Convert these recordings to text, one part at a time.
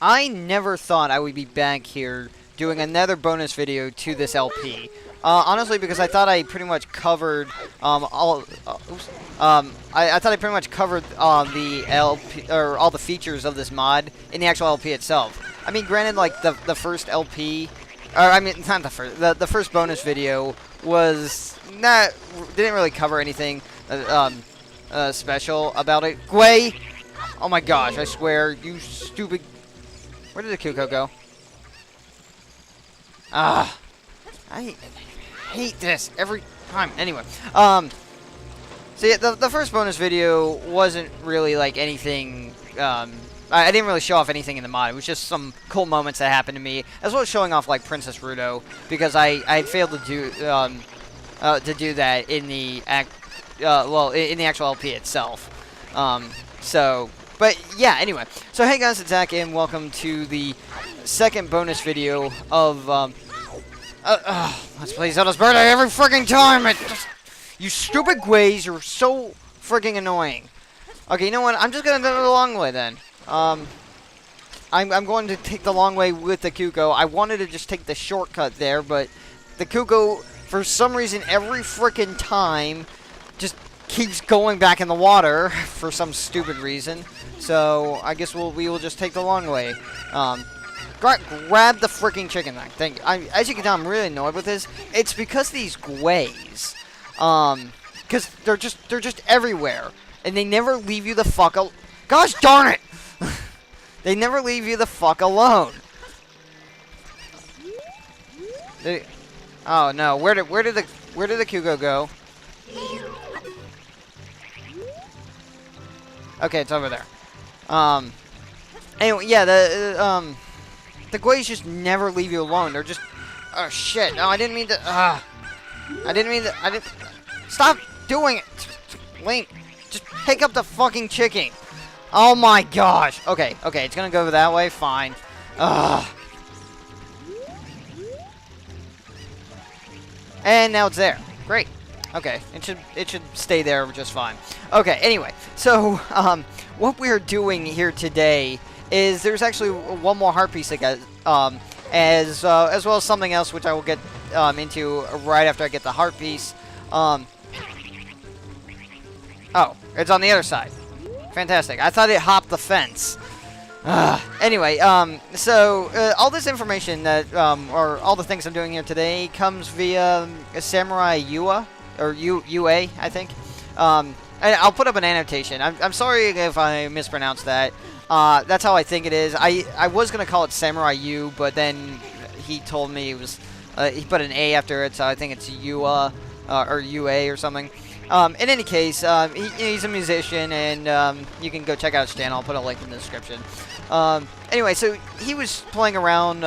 I never thought I would be back here doing another bonus video to this LP. Honestly, because I thought I pretty much covered I thought I pretty much covered the LP or all the features of this mod in the actual LP itself. I mean, granted, like the first LP, or I mean, not the first, the first bonus video was didn't really cover anything special about it. Gwei! Oh my gosh! I swear, you stupid. Where did the Cuckoo go? Ah, I hate this every time. Anyway, so yeah, the first bonus video wasn't really like anything. I didn't really show off anything in the mod. It was just some cool moments that happened to me, as well as showing off like Princess Ruto, because I had failed to do that in the in the actual LP itself. But yeah, anyway. So hey guys, it's Zach, and welcome to the second bonus video of Let's Play Zelda's Birthday every freaking time. You stupid Gways, you're so freaking annoying. Okay, you know what? I'm just gonna do it the long way then. I'm going to take the long way with the Cuckoo. I wanted to just take the shortcut there, but the Cuckoo, for some reason, every freaking time, just keeps going back in the water for some stupid reason. So I guess we will just take the long way. Grab the freaking chicken thing. Thank you. As you can tell, I'm really annoyed with this. It's because these Gways, because they're just everywhere, and they never leave you the fuck alone. Gosh darn it! They never leave you the fuck alone. Oh no! Where did the Cuckoo go? Okay, it's over there. Anyway, yeah, the Gways just never leave you alone. They're just, oh shit! No, I didn't mean to. I didn't. Stop doing it, Link. Just pick up the fucking chicken. Oh my gosh. Okay, it's gonna go that way. Fine. And now it's there. Great. Okay, it should stay there just fine. Okay, anyway, so what we're doing here today is there's actually one more heart piece I got, as well as something else which I will get into right after I get the heart piece. Oh, it's on the other side. Fantastic. I thought it hopped the fence. Anyway, so all this information that, or all the things I'm doing here today comes via Samurai Yua, or UA, I think. And I'll put up an annotation. I'm sorry if I mispronounced that. That's how I think it is. I was going to call it Samurai U, but then he told me it was, he put an A after it, so I think it's Yua, or UA or something. In any case, he's a musician, and you can go check out his channel. I'll put a link in the description. Anyway, so he was playing around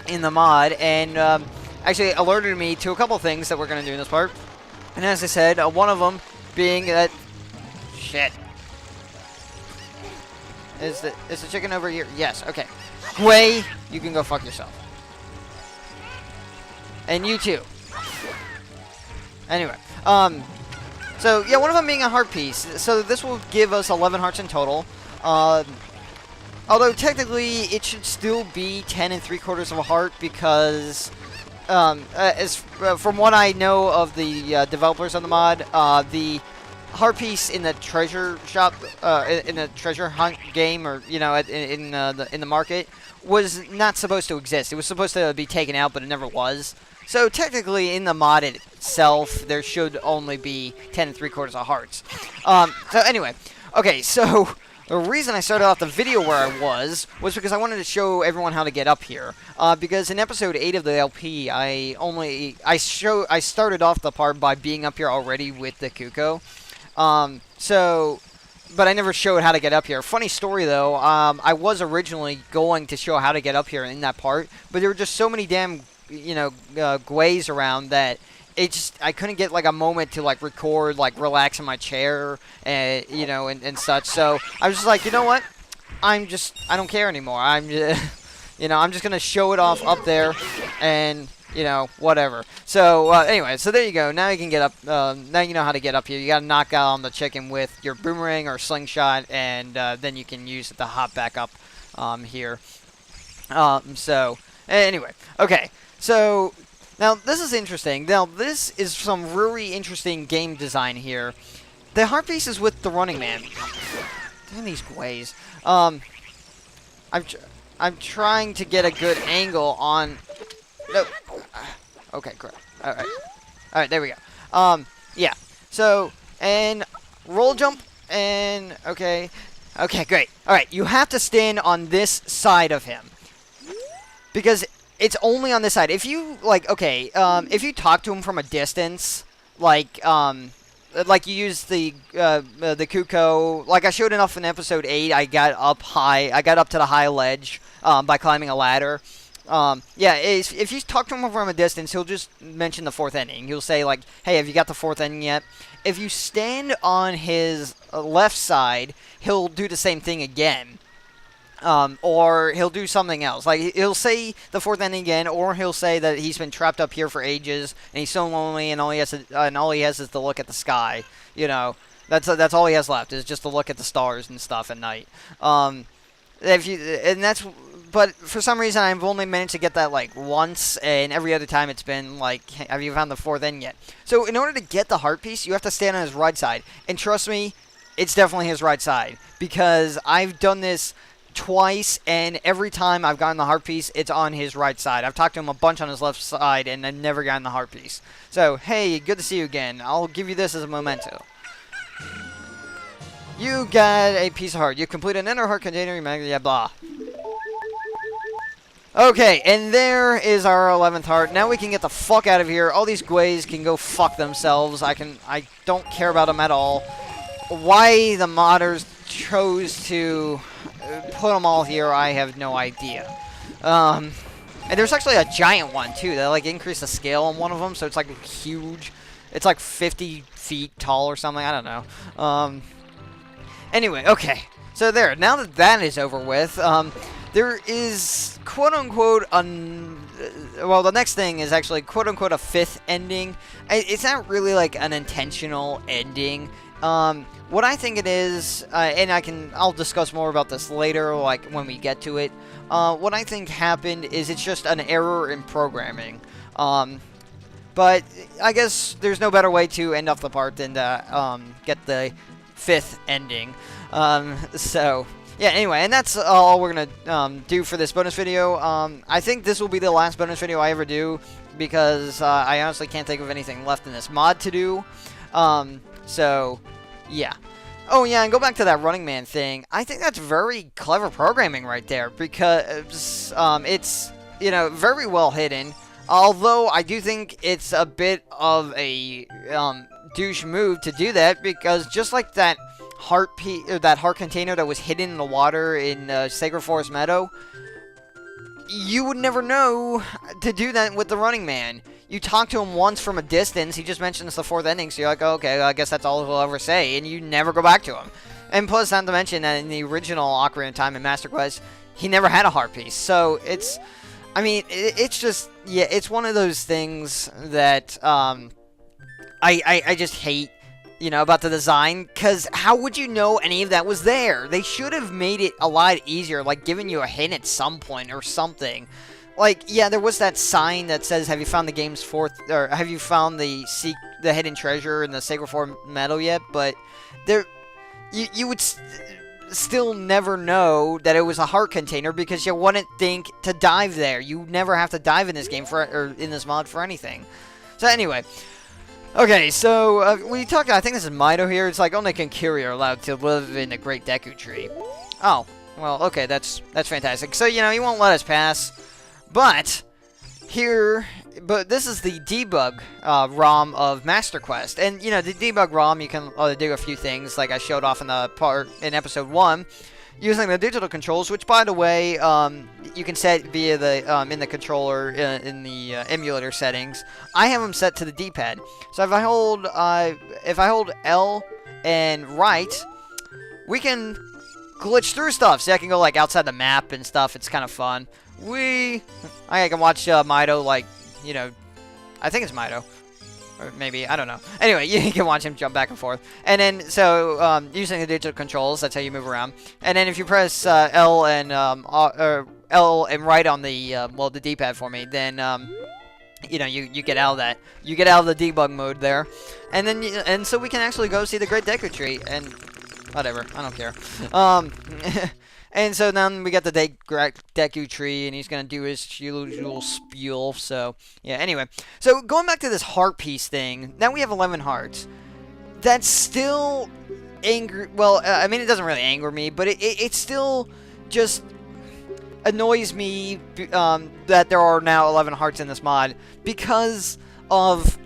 in the mod, and actually alerted me to a couple things that we're going to do in this part. And as I said, one of them being that... Shit. Is the chicken over here? Yes, okay. Gwei, you can go fuck yourself. And you too. Anyway, so yeah, one of them being a heart piece. So this will give us 11 hearts in total. Although technically it should still be 10 3/4 of a heart because, from what I know of the developers on the mod, the heart piece in the treasure shop, in the treasure hunt game, or you know, in the market, was not supposed to exist. It was supposed to be taken out, but it never was. So technically, in the mod itself, there should only be 10 3/4 of hearts. So anyway, okay, so the reason I started off the video where I was because I wanted to show everyone how to get up here. Because in episode 8 of the LP, I started off the part by being up here already with the Cuckoo. But I never showed how to get up here. Funny story though, I was originally going to show how to get up here in that part, but there were just so many damn, you know, Gways around that I couldn't get like a moment to like record, like relax in my chair, and you know, and such. So I was just like, you know what? I don't care anymore. You know, I'm just gonna show it off up there, and you know, whatever. So anyway, so there you go. Now you can get up. Now you know how to get up here. You gotta knock out on the chicken with your boomerang or slingshot, and then you can use it to hop back up here. So, anyway, okay. So, now this is interesting. Now, this is some really interesting game design here. The heart piece is with the Running Man. Damn these ways. I'm trying to get a good angle on... No. Okay, great. Alright. Alright, there we go. Yeah. So, and roll jump, and... Okay. Okay, great. Alright, you have to stand on this side of him. Because it's only on this side. If you, like, okay, if you talk to him from a distance, like you use the Kuko, like I showed enough in episode 8, I got up to the high ledge, by climbing a ladder. Yeah, if you talk to him from a distance, he'll just mention the 4th ending. He'll say, like, hey, have you got the 4th ending yet? If you stand on his left side, he'll do the same thing again. Or he'll do something else. Like, he'll say the 4th ending again, or he'll say that he's been trapped up here for ages, and he's so lonely, and all he has is to look at the sky. You know, that's all he has left, is just to look at the stars and stuff at night. But for some reason, I've only managed to get that, like, once, and every other time it's been, like, have you found the 4th ending yet? So, in order to get the heart piece, you have to stand on his right side. And trust me, it's definitely his right side. Because I've done this twice, and every time I've gotten the heart piece, it's on his right side. I've talked to him a bunch on his left side, and I've never gotten the heart piece. So, hey, good to see you again. I'll give you this as a memento. You got a piece of heart. You complete an inner heart container, yeah, blah. Okay, and there is our 11th heart. Now we can get the fuck out of here. All these Guays can go fuck themselves. I don't care about them at all. Why the modders chose to put them all here, I have no idea. And there's actually a giant one, too. They, like, increased the scale on one of them, so it's, like, huge. It's, like, 50 feet tall or something. I don't know. Anyway, okay. So there. Now that that is over with, there is, quote-unquote, well, the next thing is actually, quote-unquote, a 5th ending. It's not really, like, an intentional ending. What I think it is, and I'll discuss more about this later, like, when we get to it. What I think happened is it's just an error in programming. But I guess there's no better way to end off the part than to, get the 5th ending. So, yeah, anyway, and that's all we're gonna, do for this bonus video. I think this will be the last bonus video I ever do, because, I honestly can't think of anything left in this mod to do. So, yeah. Oh, yeah, and go back to that Running Man thing. I think that's very clever programming right there, because it's, you know, very well hidden. Although, I do think it's a bit of a douche move to do that, because just like that heart container that was hidden in the water in Sacred Forest Meadow, you would never know to do that with the Running Man. You talk to him once from a distance, he just mentions the 4th ending, so you're like, oh, okay, well, I guess that's all he'll ever say, and you never go back to him. And plus, not to mention that in the original Ocarina of Time and Master Quest, he never had a heart piece. So, it's, I mean, it's just, yeah, it's one of those things that, I just hate, you know, about the design, because how would you know any of that was there? They should have made it a lot easier, like giving you a hint at some point or something. Like, yeah, there was that sign that says, have you found the game's 4th, or have you found the hidden treasure in the Sacred Forest Meadow yet? But there, you would still never know that it was a heart container, because you wouldn't think to dive there. You never have to dive in this game or in this mod for anything. So anyway, okay, so we talked. I think this is Mido here. It's like only Kankiri are allowed to live in the Great Deku Tree. Oh, well, okay, that's fantastic. So you know, he won't let us pass. But this is the Debug ROM of Master Quest. And, you know, the Debug ROM, you can do a few things, like I showed off in the part in episode 1, using the digital controls, which, by the way, you can set via the, in the controller, in the emulator settings. I have them set to the D-pad. So if I hold L and right, we can glitch through stuff. So I can go, like, outside the map and stuff. It's kind of fun. I can watch Mido, like, you know, I think it's Mido. Or maybe, I don't know. Anyway, you can watch him jump back and forth. And then, so, using the digital controls, that's how you move around. And then if you press L and right on the, well, the D-pad for me, then, you know, you get out of that. You get out of the debug mode there. And then, and so we can actually go see the Great Deku Tree, and whatever, I don't care. And so then we got the Deku Tree, and he's going to do his usual spiel. So, yeah, anyway. So, going back to this heart piece thing, now we have 11 hearts. That's still angry. Well, I mean, it doesn't really anger me, but it still just annoys me that there are now 11 hearts in this mod because of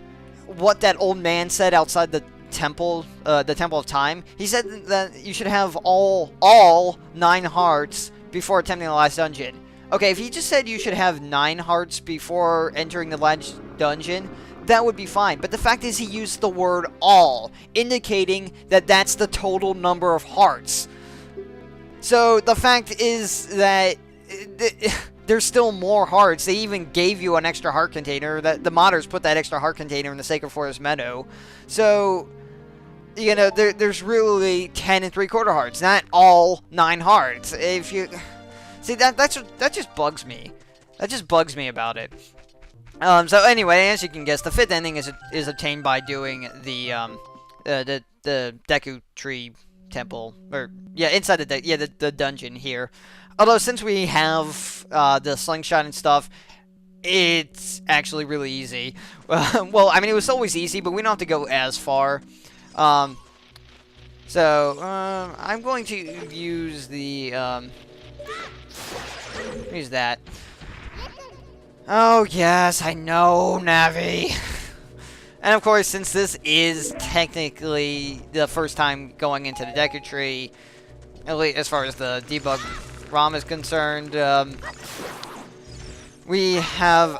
what that old man said outside the Temple of Time. He said that you should have all 9 hearts before attempting the last dungeon. Okay, if he just said you should have 9 hearts before entering the last dungeon, that would be fine. But the fact is he used the word all, indicating that that's the total number of hearts. So the fact is that there's still more hearts. They even gave you an extra heart container. The modders put that extra heart container in the Sacred Forest Meadow. So, you know, there's really 10 3/4 hearts, not all 9 hearts. If you see that just bugs me. That just bugs me about it. So anyway, as you can guess, the 5th ending is obtained by doing the Deku Tree temple, or yeah, inside the dungeon here. Although since we have the slingshot and stuff, it's actually really easy. Well, I mean, it was always easy, but we don't have to go as far. So, I'm going to use the, use that. Oh, yes, I know, Navi. And, of course, since this is technically the first time going into the Deku Tree, at least as far as the debug ROM is concerned, we have,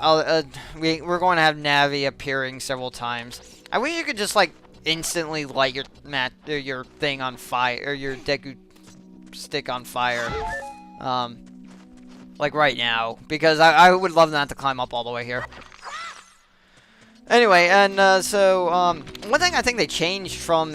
we're going to have Navi appearing several times. I wish you could just, like, instantly light your thing on fire, or your Deku stick on fire, like right now, because I would love not to climb up all the way here. Anyway, and so one thing I think they changed from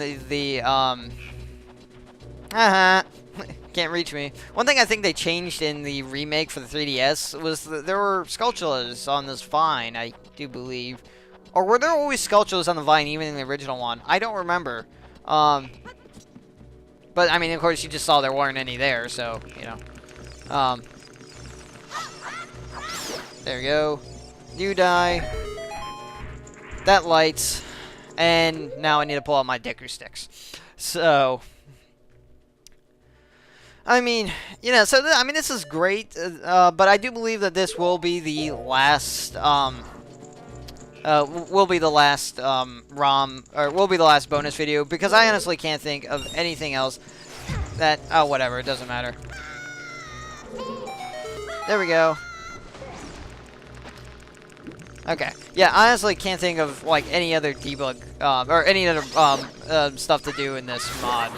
can't reach me. One thing I think they changed in the remake for the 3DS was that there were sculptures on this vine, I do believe. Or were there always sculptures on the vine, even in the original one? I don't remember. But, I mean, of course, you just saw there weren't any there, so, you know. There we go. You die. That lights. And now I need to pull out my Deku sticks. So, I mean, you know, so, I mean, this is great. But I do believe that this will be the last, will be the last ROM, or will be the last bonus video, because I honestly can't think of anything else that, oh, whatever, it doesn't matter. There we go. Okay, yeah, I honestly can't think of, like, any other debug, or any other, stuff to do in this mod.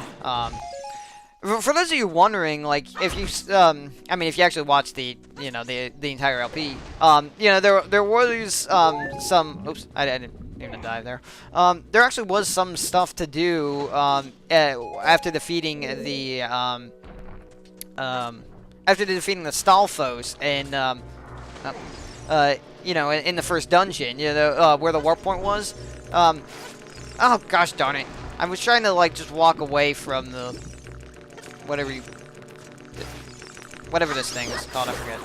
For those of you wondering, like, if you, I mean, if you actually watch the, you know, the entire LP, you know, there was, some, oops, I didn't even dive there. There actually was some stuff to do, after defeating the, Stalfos, and, you know, in the first dungeon, you know, where the warp point was. Oh, gosh darn it. I was trying to, like, just walk away from the, whatever this thing is called, I forget.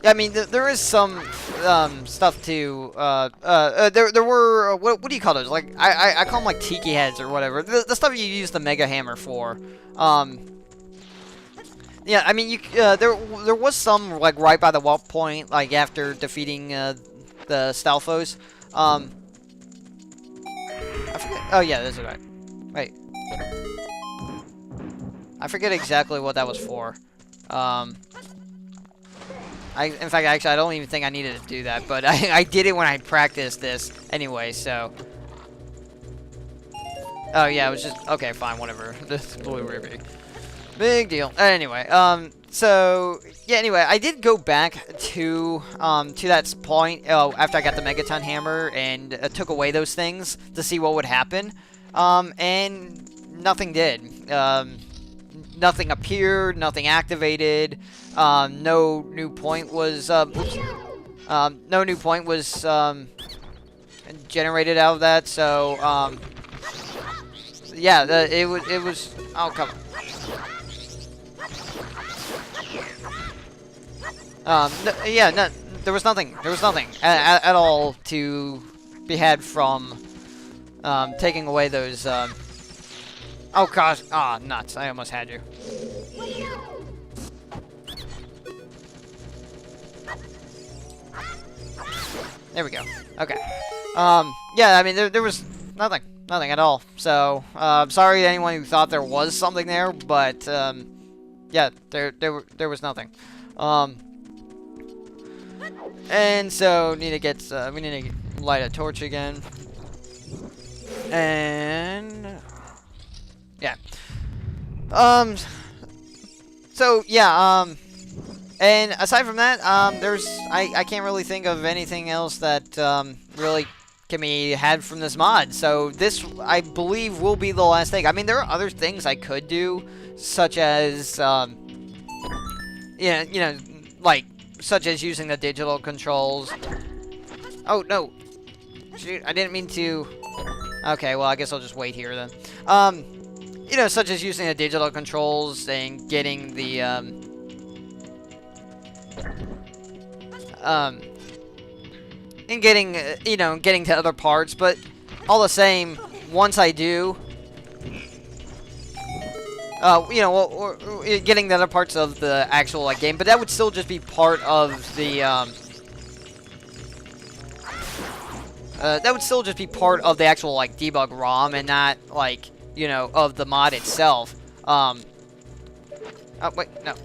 Yeah, I mean, there is some, stuff to, there were, what do you call those? Like, I call them, like, tiki heads or whatever. The stuff you use the Mega Hammer for. Yeah, I mean, you, there was some, like, right by the warp point, like, after defeating, the Stalfos. I forget, oh, yeah, this is right. Wait. I forget exactly what that was for. In fact, actually, I don't even think I needed to do that, but I did it when I practiced this anyway, so. Oh, yeah, it was just, okay, fine, whatever. This Blue Ruby. Big deal. Anyway, So yeah. Anyway, I did go back to that point after I got the Megaton Hammer and took away those things to see what would happen. And nothing did. Nothing appeared. Nothing activated. No new point was. No new point was generated out of that. So yeah, it was. Oh come on. No, yeah, no, there was nothing at all to be had from taking away those. Oh gosh, nuts! I almost had you. There we go. Okay. Yeah, I mean there was nothing at all. So I'm sorry to anyone who thought there was something there, but yeah, there was nothing. And so need to get we need to light a torch again. And yeah. So yeah, and aside from that, there's I can't really think of anything else that really can be had from this mod. So this, I believe, will be the last thing. I mean, there are other things I could do, such as yeah, like such as using the digital controls. Oh no, shoot! I didn't mean to. Okay, well I guess I'll just wait here then. You know, such as using the digital controls and getting the and getting getting to other parts, but all the same, once I do, well, getting the other parts of the actual game, but that would still just be part of the that would still just be part of the actual like debug ROM and not like of the mod itself. Oh wait, no.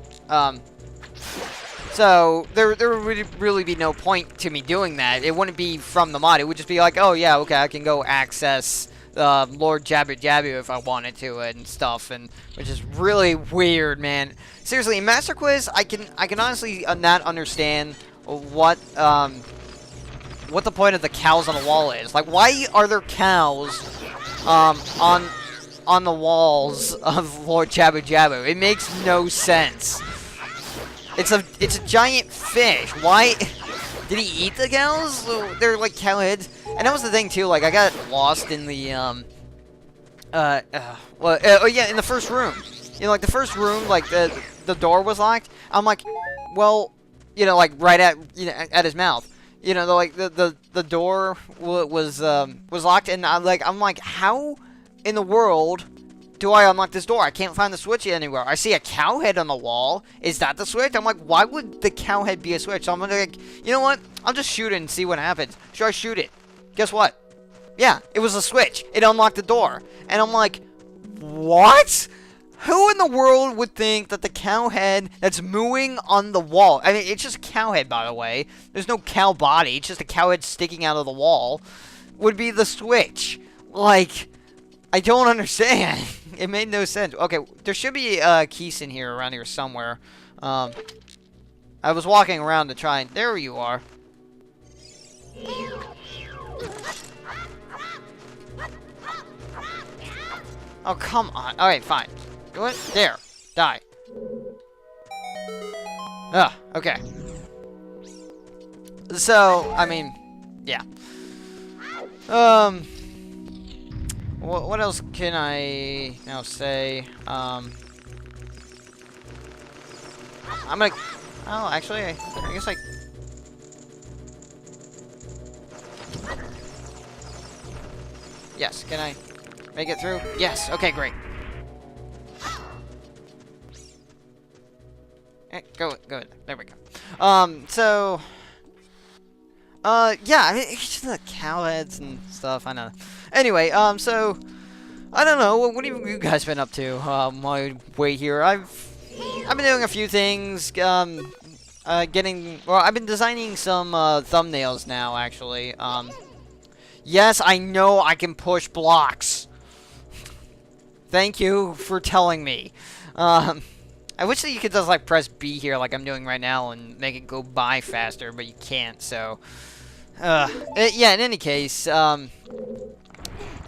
So there would really be no point to me doing that. It wouldn't be from the mod. It would just be like, oh yeah, okay, I can go access Lord Jabu-Jabu if I wanted to and stuff, and which is really weird, man. Seriously, in Master Quiz, I can honestly not understand what the point of the cows on the wall is. Like, why are there cows on the walls of Lord Jabu-Jabu? It makes no sense. It's a giant fish. Why did he eat the cows? They're like cow heads. And that was the thing too. Like I got lost in the oh yeah, in the first room. Like the first room, like the door was locked. I'm like, well, like right at at his mouth. The door was locked, and I'm like, how in the world do I unlock this door? I can't find the switch anywhere. I see a cow head on the wall. Is that the switch? I'm like, why would the cow head be a switch? So I'm like, you know what? I'll just shoot it and see what happens. Should I shoot it? Guess what? Yeah, it was a switch. It unlocked the door. And I'm like, what? Who in the world would think that the cow head that's mooing on the wall, I mean, it's just a cow head, by the way. There's no cow body. It's just a cow head sticking out of the wall, would be the switch. Like, I don't understand. It made no sense. Okay, there should be a keys in here, around here somewhere. I was walking around to try and... There you are. Oh, come on. Alright, fine. What? There. Die. Ah, okay. So, I mean, yeah. What else can I now say? I'm gonna... Oh, actually, I guess I... Yes, can I make it through? Yes, okay, great. Go. There we go. So... yeah, I mean, it's just the cow heads and stuff, I know. Anyway, so... I don't know, what have you guys been up to, while you wait here? I've been doing a few things, well, I've been designing some, thumbnails now, actually. Yes, I know I can push blocks. Thank you for telling me. I wish that you could just like press B here like I'm doing right now and make it go by faster, but you can't. So, yeah. In any case, so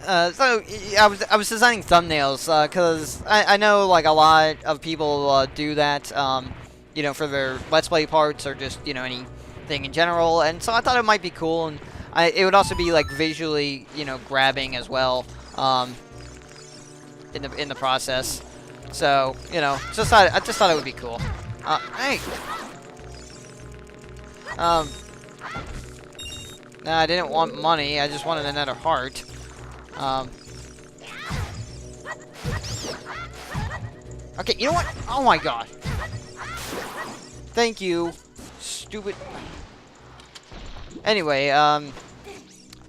I was designing thumbnails because I know like a lot of people do that. You know, for their Let's Play parts or just anything in general, and so I thought it might be cool, and it would also be like visually grabbing as well. In the process. So, I just thought it would be cool. Hey! No, I didn't want money, I just wanted another heart. Okay, you know what? Oh my god. Thank you, stupid. Anyway,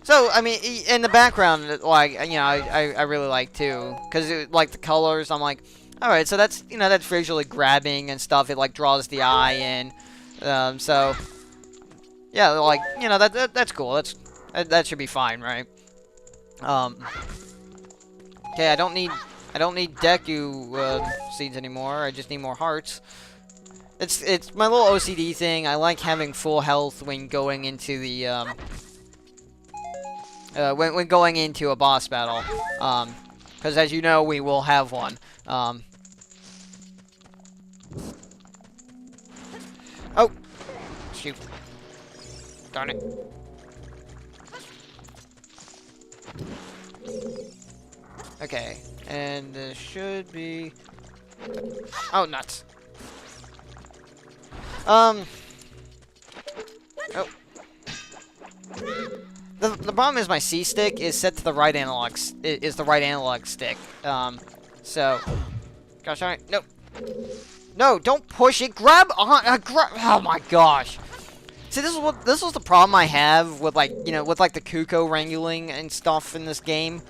so, I mean, in the background, like, I really like, too. Because, like, the colors, I'm like, alright, so that's, that's visually grabbing and stuff. It, like, draws the eye in. So, yeah, like, that's cool. That should be fine, right? Okay, I don't need Deku, seeds anymore. I just need more hearts. It's my little OCD thing. I like having full health when going into the, when going into a boss battle, because as you know, we will have one. Oh, shoot! Darn it! Okay, and this should be. Oh, nuts! Oh. The problem is my C stick is set to the right analog. Is the right analog stick. So, gosh, all right, no, no, don't push it. Grab on. Oh my gosh. See, this was the problem I have with with the Kuko wrangling and stuff in this game.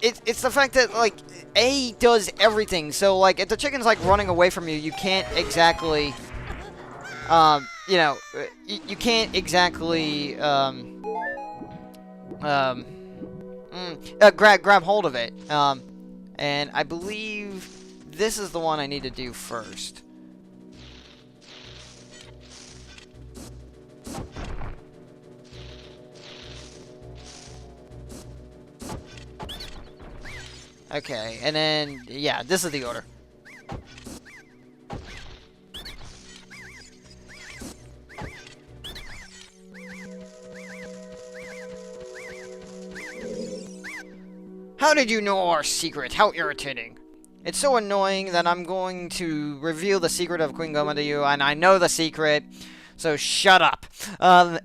It's the fact that like A does everything. So like if the chicken's like running away from you, you can't exactly. You can't exactly grab hold of it. And I believe this is the one I need to do first. Okay, and then yeah, this is the order. How did you know our secret? How irritating. It's so annoying that I'm going to reveal the secret of Queen Goma to you, and I know the secret, so shut up. So,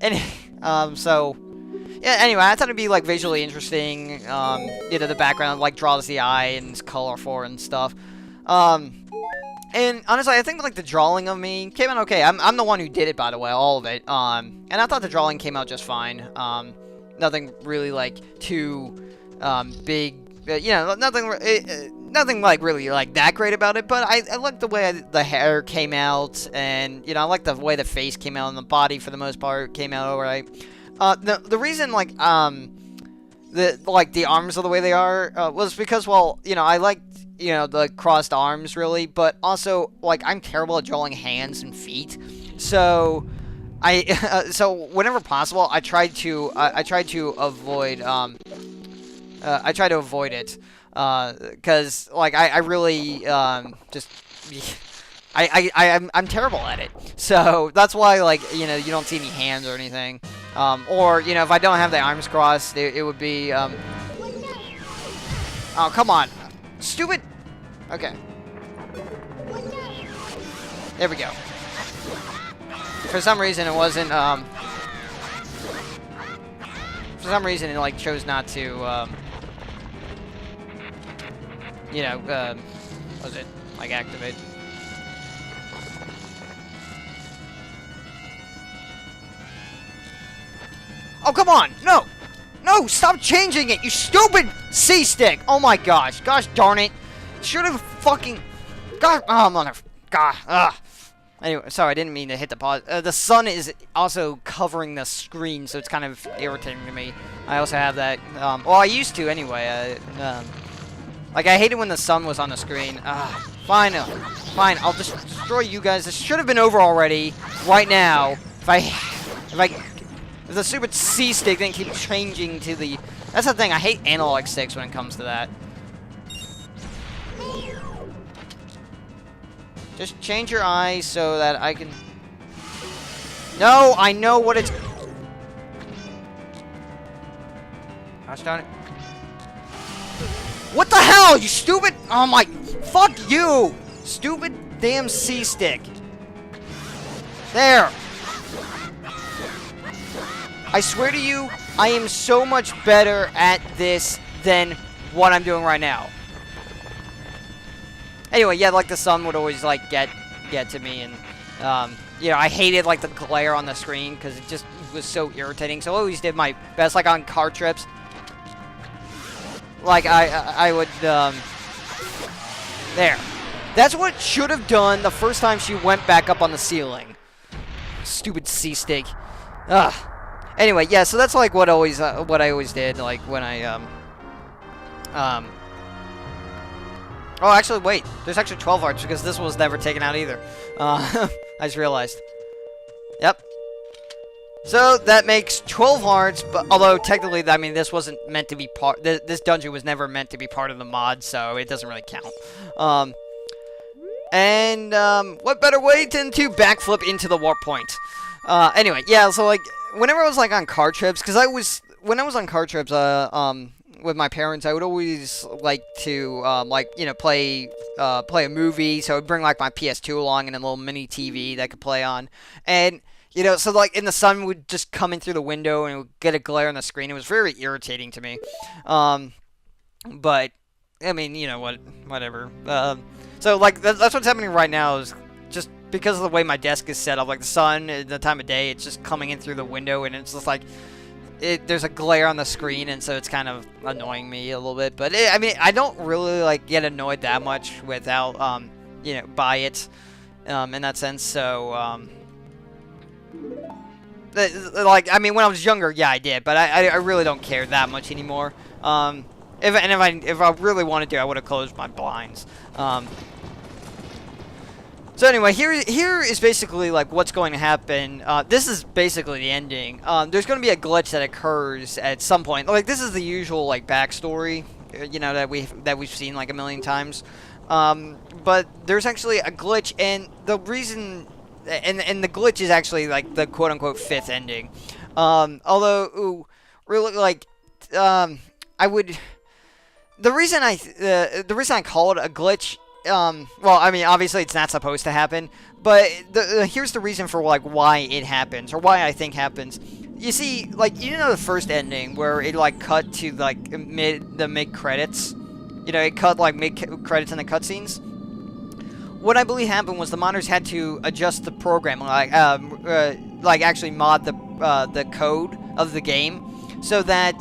yeah, anyway, I thought it'd be, like, visually interesting, the background, like, draws the eye and it's colorful and stuff. And honestly, I think, like, the drawing of me came out okay. I'm the one who did it, by the way, all of it. And I thought the drawing came out just fine. Nothing really, like, too... big, nothing like really like that great about it, but I like the way the hair came out, and I like the way the face came out, and the body for the most part came out alright. The reason like the arms are the way they are was because, well, I liked the crossed arms really, but also like I'm terrible at drawing hands and feet, so so whenever possible I tried to avoid I try to avoid it, because, like, I really, just, I'm terrible at it. So, that's why, like, you don't see any hands or anything. Or, if I don't have the arms crossed, it would be, oh, come on. Stupid! Okay. There we go. For some reason, it wasn't, for some reason, it, like, chose not to, was it, like, activate? Oh, come on! No! No! Stop changing it, you stupid C-stick! Oh my gosh. Gosh darn it. Should've fucking... God... Oh, mother... God... Ugh. Anyway, sorry, I didn't mean to hit the pause. The sun is also covering the screen, so it's kind of irritating to me. I also have that... well, I used to, anyway. Like, I hated when the sun was on the screen. Fine, fine. I'll just destroy you guys. This should have been over already, right now. If the stupid C stick didn't keep changing to the... That's the thing. I hate analog sticks when it comes to that. Just change your eyes so that I can... No, I know what it's... Gosh darn it. What the hell, you stupid... Oh my... Fuck you! Stupid damn C stick. There. I swear to you, I am so much better at this than what I'm doing right now. Anyway, yeah, like the sun would always like get to me, and you know, I hated like the glare on the screen because it just was so irritating. So I always did my best, like on car trips. Like I would there. That's what should have done the first time she went back up on the ceiling. Stupid C stick. Ugh. Anyway, yeah, so that's like what I always did, like when I Oh, actually, wait. There's actually 12 hearts because this was never taken out either. I just realized. Yep. So that makes 12 hearts, but although technically, I mean, this wasn't meant to be part. This dungeon was never meant to be part of the mod, so it doesn't really count. What better way than to backflip into the warp point? Anyway, yeah. So like, whenever I was like on car trips, because when I was on car trips, with my parents, I would always like to, like, you know, play a movie. So I would bring, like, my PS2 along and a little mini TV that I could play on. And, you know, so, like, and the sun would just come in through the window and it would get a glare on the screen. It was very irritating to me. But, I mean, you know, whatever. So, like, that's what's happening right now is just because of the way my desk is set up. Like, the sun, the time of day, it's just coming in through the window and it's just like... there's a glare on the screen, and so it's kind of annoying me a little bit. But I mean, I don't really like get annoyed that much without, you know, by it, in that sense. So, like, I mean, when I was younger, yeah, I did, but I really don't care that much anymore. If I really wanted to, I would have closed my blinds. So anyway, here is basically like what's going to happen. This is basically the ending. There's going to be a glitch that occurs at some point. Like, this is the usual like backstory, you know, that we've seen like a million times. But there's actually a glitch, and the reason, and the glitch is actually like the quote unquote fifth ending. Although really like I would. The reason I call it a glitch. Well, I mean, obviously it's not supposed to happen, but here's the reason for, like, why it happens, or why I think happens. You see, like, you know the first ending, where it, like, cut to, like, the mid-credits? You know, it cut, like, mid-credits in the cutscenes? What I believe happened was the modders had to adjust the program, like actually mod the code of the game, so that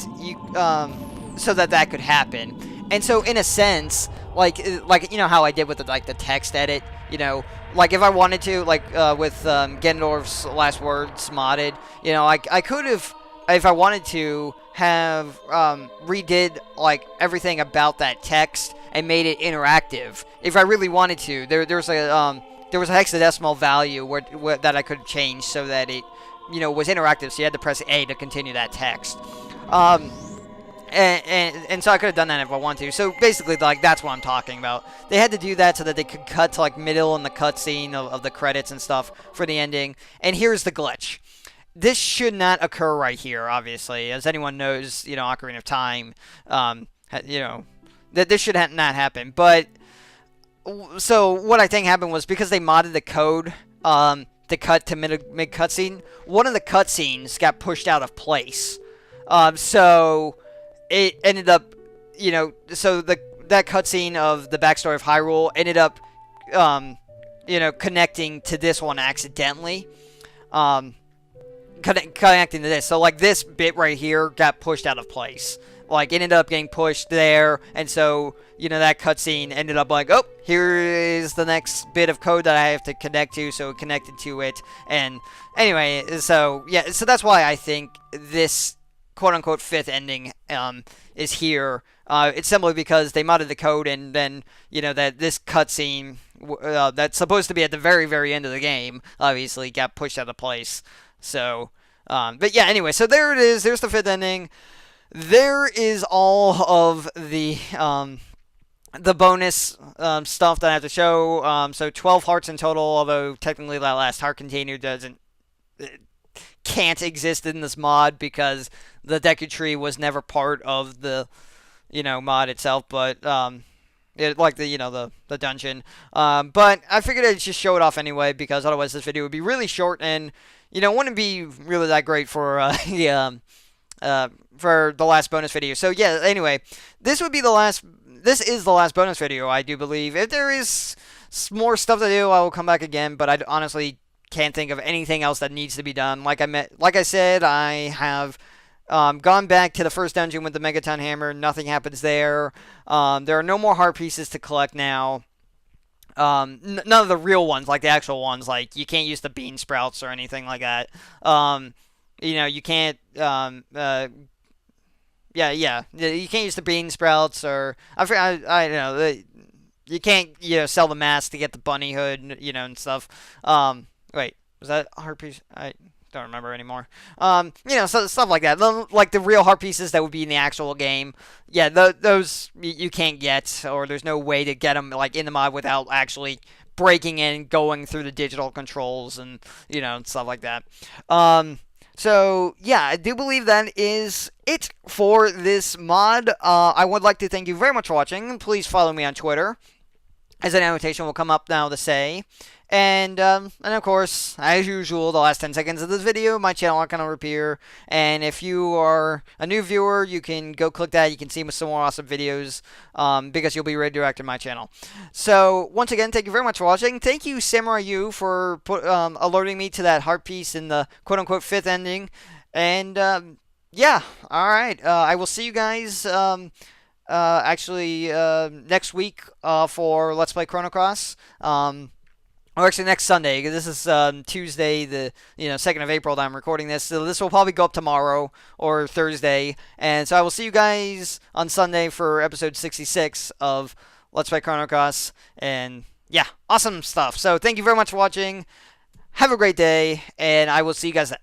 that could happen. And so, in a sense... Like you know how I did with the text edit, you know, like if I wanted to, like with Gendorf's last words modded, you know, I could have, if I wanted to, have redid like everything about that text and made it interactive. If I really wanted to, there was a hexadecimal value where that I could change so that it, you know, was interactive. So you had to press A to continue that text. And so I could have done that if I wanted to. So basically, like, that's what I'm talking about. They had to do that so that they could cut to, like, middle in the cutscene of the credits and stuff for the ending. And here's the glitch. This should not occur right here, obviously. As anyone knows, you know, Ocarina of Time, you know, that this should not happen. But, so what I think happened was because they modded the code to cut to mid-cutscene, one of the cutscenes got pushed out of place. So... it ended up, you know, so that cutscene of the backstory of Hyrule ended up, you know, connecting to this one accidentally. Connecting to this. So, like, this bit right here got pushed out of place. Like, it ended up getting pushed there, and so, you know, that cutscene ended up like, oh, here is the next bit of code that I have to connect to, so it connected to it. And, anyway, so, yeah, so that's why I think this... quote-unquote fifth ending is here It's simply because they modded the code, and then that this cutscene that's supposed to be at the very very end of the game obviously got pushed out of place. So, but yeah, anyway, so there it is. There's the fifth ending. There is all of the bonus stuff that I have to show. So 12 hearts in total, although technically that last heart container can't exist in this mod because the Deku Tree was never part of the mod itself, but like the dungeon. But I figured I'd just show it off anyway because otherwise this video would be really short and wouldn't be really that great for for the last bonus video. So yeah, anyway, this is the last bonus video, I do believe. If there is more stuff to do, I will come back again, but I honestly can't think of anything else that needs to be done. Like I said, I have gone back to the first dungeon with the Megaton Hammer. Nothing happens there. There are no more heart pieces to collect now. None of the real ones, like the actual ones. Like, you can't use the bean sprouts or anything like that. You can't... you can't use the bean sprouts, or... I don't know. You can't, sell the mask to get the bunny hood, and stuff. Wait, was that a heart piece? I don't remember anymore. So stuff like that. Like the real heart pieces that would be in the actual game. Yeah, those you can't get, or there's no way to get them like in the mod without actually breaking in, going through the digital controls, and stuff like that. So yeah, I do believe that is it for this mod. I would like to thank you very much for watching. Please follow me on Twitter, as an annotation will come up now to say. And of course, as usual, the last 10 seconds of this video, my channel are going to appear. And if you are a new viewer, you can go click that. You can see some more awesome videos because you'll be redirected to my channel. So, once again, thank you very much for watching. Thank you, Samurai U, for alerting me to that heart piece in the quote-unquote fifth ending. And, yeah, alright. I will see you guys... next week for Let's Play Chrono Cross. Or actually next Sunday. This is Tuesday, the 2nd of April that I'm recording this. So this will probably go up tomorrow or Thursday. And so I will see you guys on Sunday for episode 66 of Let's Play Chrono Cross. And yeah, awesome stuff. So thank you very much for watching. Have a great day, and I will see you guys then.